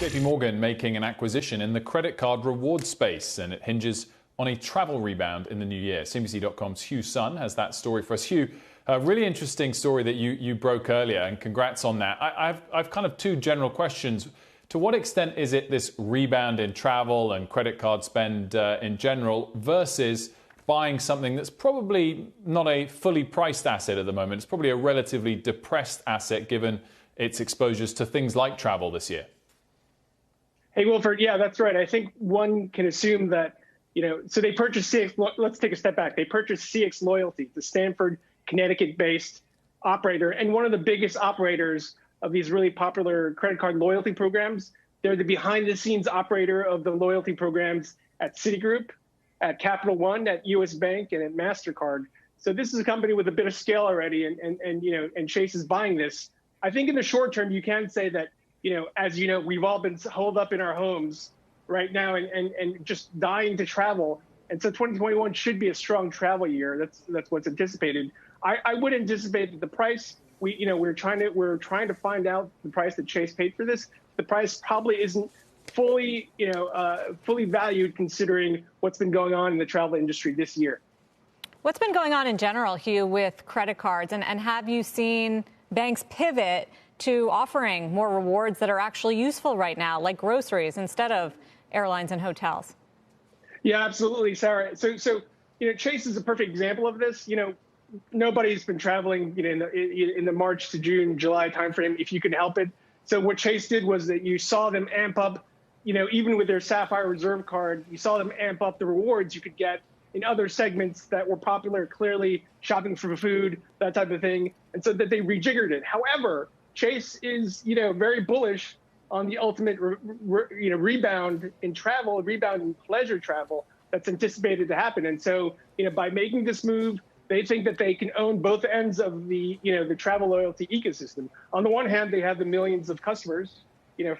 JPMorgan making an acquisition in the credit card reward space, and it hinges on a travel rebound in the new year. CNBC.com's Hugh Sun has that story for us. Hugh, a really interesting story that you broke earlier, and congrats on that. I've kind of two general questions. To what extent is it this rebound in travel and credit card spend in general versus buying something that's probably not a fully priced asset at the moment? It's probably a relatively depressed asset given its exposures to things like travel this year. Hey, Wilford, yeah, that's right. I think one can assume that, so they purchased CX. Let's take a step back. They purchased CX Loyalty, the Stamford, Connecticut-based operator, and one of the biggest operators of these really popular credit card loyalty programs. They're the behind-the-scenes operator of the loyalty programs at Citigroup, at Capital One, at US Bank, and at MasterCard. So this is a company with a bit of scale already, and Chase is buying this. I think in the short term, you can say that, as you know, we've all been holed up in our homes right now and just dying to travel. And so 2021 should be a strong travel year. That's what's anticipated. I would anticipate that the price, we're trying to find out the price that Chase paid for this. The price probably isn't fully valued considering what's been going on in the travel industry this year. What's been going on in general, Hugh, with credit cards? And have you seen banks pivot to offering more rewards that are actually useful right now, like groceries instead of airlines and hotels? Yeah, absolutely, Sarah. So Chase is a perfect example of this. Nobody's been traveling, in the March to June, July timeframe if you can help it. So what Chase did was that you saw them amp up, even with their Sapphire Reserve card, you saw them amp up the rewards you could get in other segments that were popular, clearly shopping for food, that type of thing, and so that they rejiggered it. However, Chase is, very bullish on the ultimate, rebound in travel, rebound in pleasure travel that's anticipated to happen. And so, by making this move, they think that they can own both ends of the, the travel loyalty ecosystem. On the one hand, they have the millions of customers,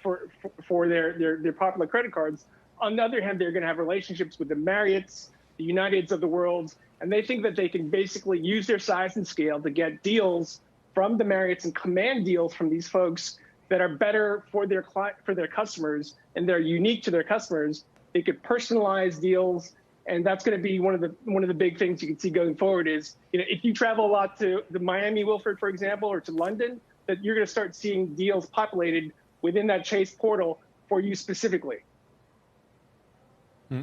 for their popular credit cards. On the other hand, they're going to have relationships with the Marriotts, the Uniteds of the world, and they think that they can basically use their size and scale to get deals from the Marriotts and command deals from these folks that are better for their customers, and they're unique to their customers. They could personalize deals, and that's going to be one of the big things you can see going forward is, if you travel a lot to the Miami, Wilford, for example, or to London, that you're going to start seeing deals populated within that Chase portal for you specifically.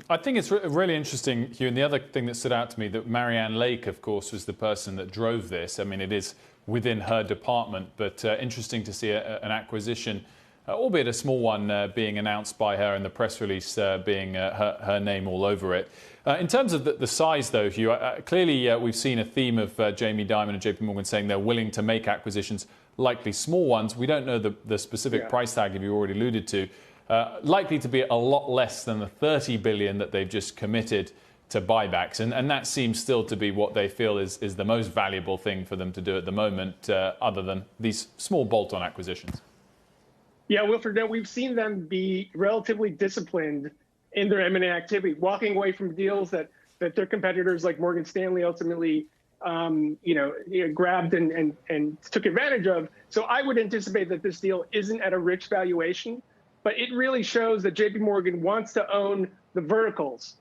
I think it's really interesting, Hugh, and the other thing that stood out to me, that Marianne Lake, of course, was the person that drove this. I mean, it is within her department, but interesting to see an acquisition, albeit a small one, being announced by her, and the press release being her name all over it. In terms of the size, though, Hugh, clearly we've seen a theme of Jamie Dimon and JPMorgan saying they're willing to make acquisitions, likely small ones. We don't know the specific price tag, if you already alluded to. Likely to be a lot less than the $30 billion that they've just committed to buybacks. And that seems still to be what they feel is the most valuable thing for them to do at the moment, other than these small bolt-on acquisitions. Yeah, Wilford, we've seen them be relatively disciplined in their M&A activity, walking away from deals that their competitors like Morgan Stanley ultimately grabbed and took advantage of. So I would anticipate that this deal isn't at a rich valuation, but it really shows that JPMorgan wants to own the verticals,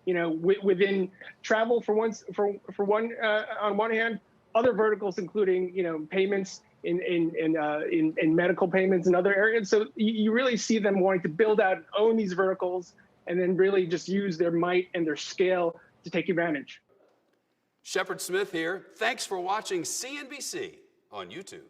within travel on one hand, other verticals including payments in medical payments and other areas. So you really see them wanting to build out and own these verticals, and then really just use their might and their scale to take advantage. Shepard Smith here. Thanks for watching CNBC on YouTube.